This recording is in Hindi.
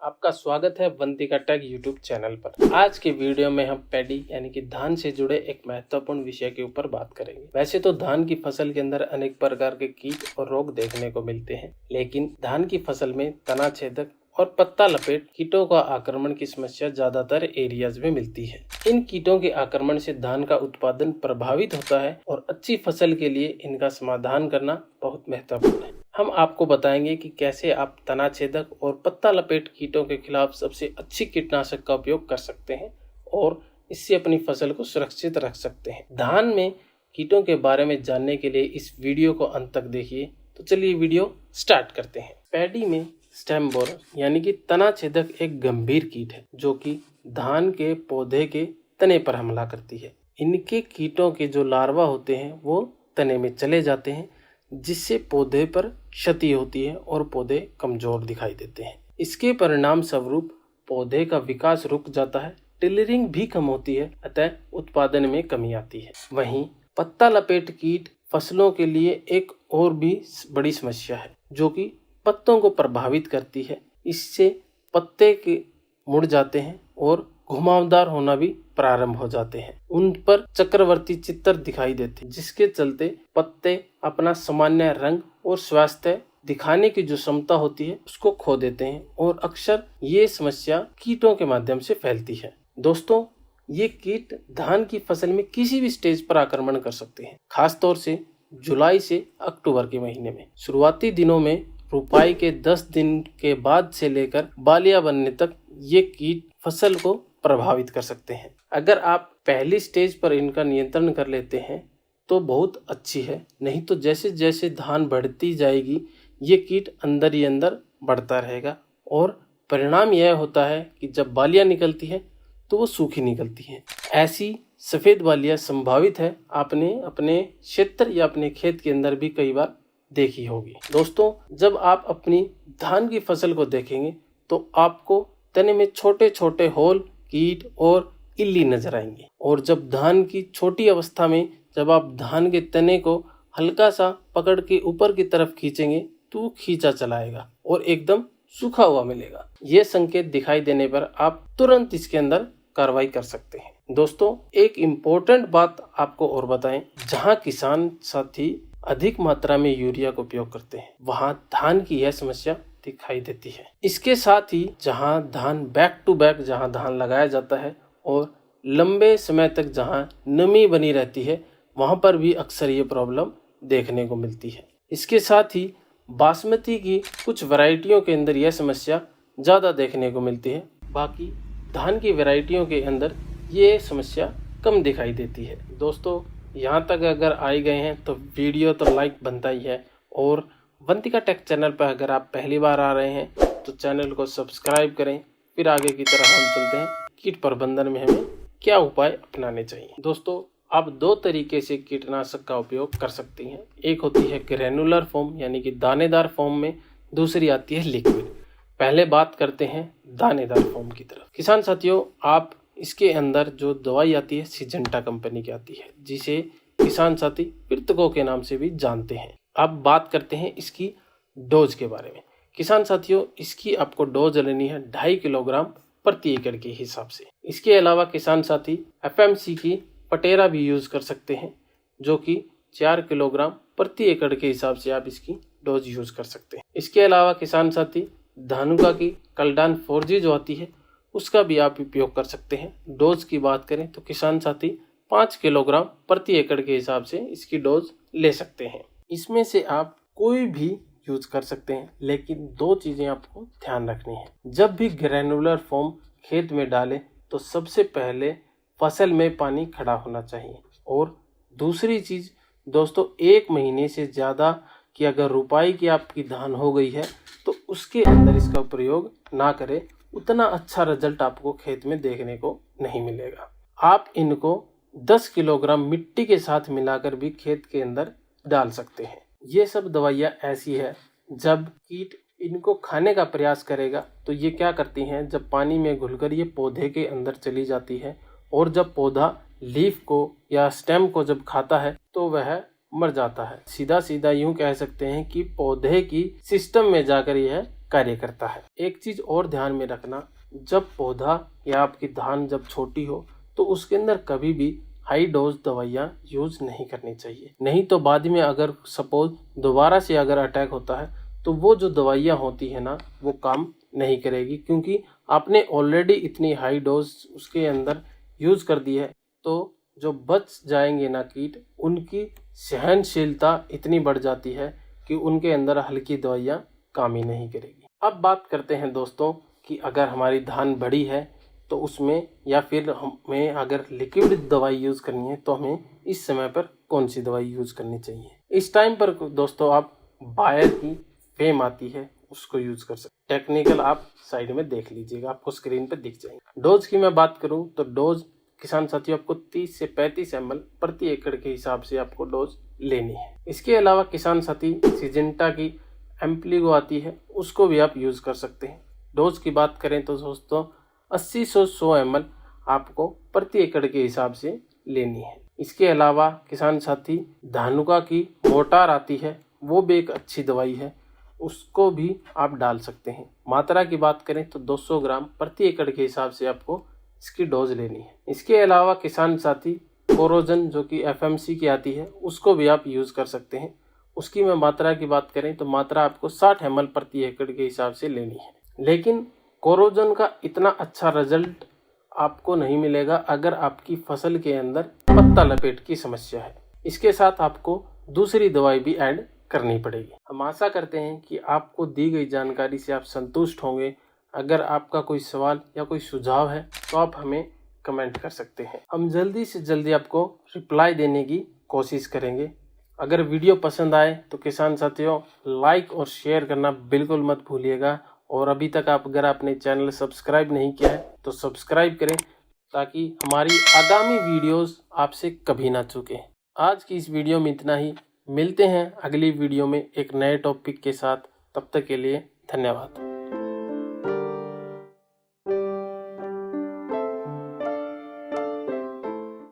आपका स्वागत है वंतिका टेक यूट्यूब चैनल पर। आज के वीडियो में हम पैडी यानी कि धान से जुड़े एक महत्वपूर्ण विषय के ऊपर बात करेंगे। वैसे तो धान की फसल के अंदर अनेक प्रकार के कीट और रोग देखने को मिलते हैं, लेकिन धान की फसल में तना छेदक और पत्ता लपेट कीटों का आक्रमण की समस्या ज्यादातर एरियाज में मिलती है। इन कीटों के आक्रमण से धान का उत्पादन प्रभावित होता है और अच्छी फसल के लिए इनका समाधान करना बहुत महत्वपूर्ण है। हम आपको बताएंगे कि कैसे आप तना छेदक और पत्ता लपेट कीटों के खिलाफ सबसे अच्छी कीटनाशक का उपयोग कर सकते हैं और इससे अपनी फसल को सुरक्षित रख सकते हैं। धान में कीटों के बारे में जानने के लिए इस वीडियो को अंत तक देखिए। तो चलिए वीडियो स्टार्ट करते हैं। पैडी में स्टेम बोरर यानी कि तना छेदक एक गंभीर कीट है जो कि धान के पौधे के तने पर हमला करती है। इनके कीटों के जो लार्वा होते हैं वो तने में चले जाते हैं, जिससे पौधे पर क्षति होती है और पौधे कमजोर दिखाई देते हैं। इसके परिणाम स्वरूप पौधे का विकास रुक जाता है, टिलरिंग भी कम होती है, अतः उत्पादन में कमी आती है। वहीं पत्ता लपेट कीट फसलों के लिए एक और भी बड़ी समस्या है जो कि पत्तों को प्रभावित करती है। इससे पत्ते के मुड़ जाते हैं और घुमावदार होना भी प्रारंभ हो जाते हैं। उन पर चक्रवर्ती चित्र दिखाई देते हैं, जिसके चलते पत्ते अपना सामान्य रंग और स्वास्थ्य दिखाने की जो क्षमता होती है उसको खो देते हैं और अक्सर ये समस्या कीटों के माध्यम से फैलती है। दोस्तों, ये कीट धान की फसल में किसी भी स्टेज पर आक्रमण कर सकते हैं, खासतौर से जुलाई से अक्टूबर के महीने में। शुरुआती दिनों में रुपाई के 10 दिन के बाद से लेकर बालिया बनने तक ये कीट फसल को प्रभावित कर सकते हैं। अगर आप पहली स्टेज पर इनका नियंत्रण कर लेते हैं तो बहुत अच्छी है, नहीं तो जैसे जैसे धान बढ़ती जाएगी ये कीट अंदर ही अंदर बढ़ता रहेगा और परिणाम यह होता है कि जब बालियां निकलती है तो वो सूखी निकलती है। ऐसी सफ़ेद बालियां संभावित है आपने अपने क्षेत्र या अपने खेत के अंदर भी कई बार देखी होगी। दोस्तों, जब आप अपनी धान की फसल को देखेंगे तो आपको तने में छोटे छोटे होल, कीट और इल्ली नजर आएंगे। और जब धान की छोटी अवस्था में जब आप धान के तने को हल्का सा पकड़ के ऊपर की तरफ खींचेंगे तो वो खींचा चलाएगा और एकदम सूखा हुआ मिलेगा। ये संकेत दिखाई देने पर आप तुरंत इसके अंदर कार्रवाई कर सकते हैं। दोस्तों, एक इम्पोर्टेंट बात आपको और बताएं, जहां किसान साथी अधिक मात्रा में यूरिया का उपयोग करते हैं वहां धान की यह समस्या दिखाई देती है। इसके साथ ही जहां धान बैक टू बैक जहां धान लगाया जाता है और लंबे समय तक जहां नमी बनी रहती है वहां पर भी अक्सर ये प्रॉब्लम देखने को मिलती है। इसके साथ ही बासमती की कुछ वैरायटियों के अंदर यह समस्या ज़्यादा देखने को मिलती है, बाकी धान की वैरायटियों के अंदर ये समस्या कम दिखाई देती है। दोस्तों, यहाँ तक अगर आए गए हैं तो वीडियो तो लाइक बनता ही है और वंतिका टेक चैनल पर अगर आप पहली बार आ रहे हैं तो चैनल को सब्सक्राइब करें। फिर आगे की तरफ हम चलते हैं कीट प्रबंधन में हमें क्या उपाय अपनाने चाहिए। दोस्तों, आप दो तरीके से कीटनाशक का उपयोग कर सकती हैं। एक होती है ग्रेनुलर फॉर्म यानी कि दानेदार फॉर्म में, दूसरी आती है लिक्विड। पहले बात करते हैं दानेदार फॉर्म की तरफ। किसान साथियों, आप इसके अंदर जो दवाई आती है सिजेंटा कंपनी की आती है, जिसे किसान साथी कृतकों के नाम से भी जानते हैं। अब बात करते हैं इसकी डोज के बारे में। किसान साथियों, इसकी आपको डोज लेनी है 2.5 किलोग्राम प्रति एकड़ के हिसाब से। इसके अलावा किसान साथी एफएमसी की पटेरा भी यूज कर सकते हैं, जो कि 4 किलोग्राम प्रति एकड़ के हिसाब से आप इसकी डोज यूज कर सकते हैं। इसके अलावा किसान साथी धानुका की कलडान 4G जो आती है उसका भी आप उपयोग कर सकते हैं। डोज की बात करें तो किसान साथी 5 किलोग्राम प्रति एकड़ के हिसाब से इसकी डोज ले सकते हैं। इसमें से आप कोई भी यूज कर सकते हैं, लेकिन 2 चीजें आपको ध्यान रखनी है। जब भी ग्रेनुलर फॉर्म खेत में डालें तो सबसे पहले फसल में पानी खड़ा होना चाहिए। और दूसरी चीज दोस्तों, 1 महीने से ज़्यादा की अगर रुपाई की आपकी धान हो गई है तो उसके अंदर इसका प्रयोग ना करें, उतना अच्छा रिजल्ट आपको खेत में देखने को नहीं मिलेगा। आप इनको 10 किलोग्राम मिट्टी के साथ मिलाकर भी खेत के अंदर डाल सकते हैं। ये सब दवाइयाँ ऐसी है, जब कीट इनको खाने का प्रयास करेगा तो ये क्या करती हैं, जब पानी में घुलकर ये पौधे के अंदर चली जाती है और जब पौधा लीफ को या स्टेम को जब खाता है तो वह मर जाता है। सीधा सीधा यूं कह सकते हैं कि पौधे की सिस्टम में जाकर यह कार्य करता है। एक चीज और ध्यान में रखना, जब पौधा या आपकी धान जब छोटी हो तो उसके अंदर कभी भी हाई डोज दवाइयाँ यूज नहीं करनी चाहिए, नहीं तो बाद में अगर सपोज दोबारा से अगर अटैक होता है तो वो जो दवाइयाँ होती है ना वो काम नहीं करेगी, क्योंकि आपने ऑलरेडी इतनी हाई डोज उसके अंदर यूज कर दी है। तो जो बच जाएंगे ना कीट, उनकी सहनशीलता इतनी बढ़ जाती है कि उनके अंदर हल्की दवाइयाँ काम ही नहीं करेगी। अब बात करते हैं दोस्तों कि अगर हमारी धान बड़ी है तो उसमें या फिर हमें अगर लिक्विड दवाई यूज़ करनी है तो हमें इस समय पर कौन सी दवाई यूज़ करनी चाहिए। इस टाइम पर दोस्तों आप बायर की फेम आती है उसको यूज़ कर सकते। टेक्निकल आप साइड में देख लीजिएगा, आपको स्क्रीन पर दिख जाएंगे। डोज की मैं बात करूं तो डोज किसान साथियों आपको 30 से 35 ml प्रति एकड़ के हिसाब से आपको डोज लेनी है। इसके अलावा किसान साथी सिजेंटा की एम्प्लीगो आती है, उसको भी आप यूज़ कर सकते हैं। डोज की बात करें तो दोस्तों 80 से 100 ml आपको प्रति एकड़ के हिसाब से लेनी है। इसके अलावा किसान साथी धानुका की मोटार आती है, वो भी एक अच्छी दवाई है, उसको भी आप डाल सकते हैं। मात्रा की बात करें तो 200 ग्राम प्रति एकड़ के हिसाब से आपको इसकी डोज लेनी है। इसके अलावा किसान साथी कोरोजन जो कि FMC की आती है, उसको भी आप यूज़ कर सकते हैं। उसकी मैं मात्रा की बात करें तो मात्रा आपको 60 ml प्रति एकड़ के हिसाब से लेनी है। लेकिन कोरोजन का इतना अच्छा रिजल्ट आपको नहीं मिलेगा अगर आपकी फसल के अंदर पत्ता लपेट की समस्या है। इसके साथ आपको दूसरी दवाई भी ऐड करनी पड़ेगी। हम आशा करते हैं कि आपको दी गई जानकारी से आप संतुष्ट होंगे। अगर आपका कोई सवाल या कोई सुझाव है तो आप हमें कमेंट कर सकते हैं, हम जल्दी से जल्दी आपको रिप्लाई देने की कोशिश करेंगे। अगर वीडियो पसंद आए तो किसान साथियों लाइक और शेयर करना बिल्कुल मत भूलिएगा, और अभी तक आप अगर आपने चैनल सब्सक्राइब नहीं किया है तो सब्सक्राइब करें ताकि हमारी आगामी वीडियोस आपसे कभी ना चूकें। आज की इस वीडियो में इतना ही, मिलते हैं अगली वीडियो में एक नए टॉपिक के साथ। तब तक के लिए धन्यवाद।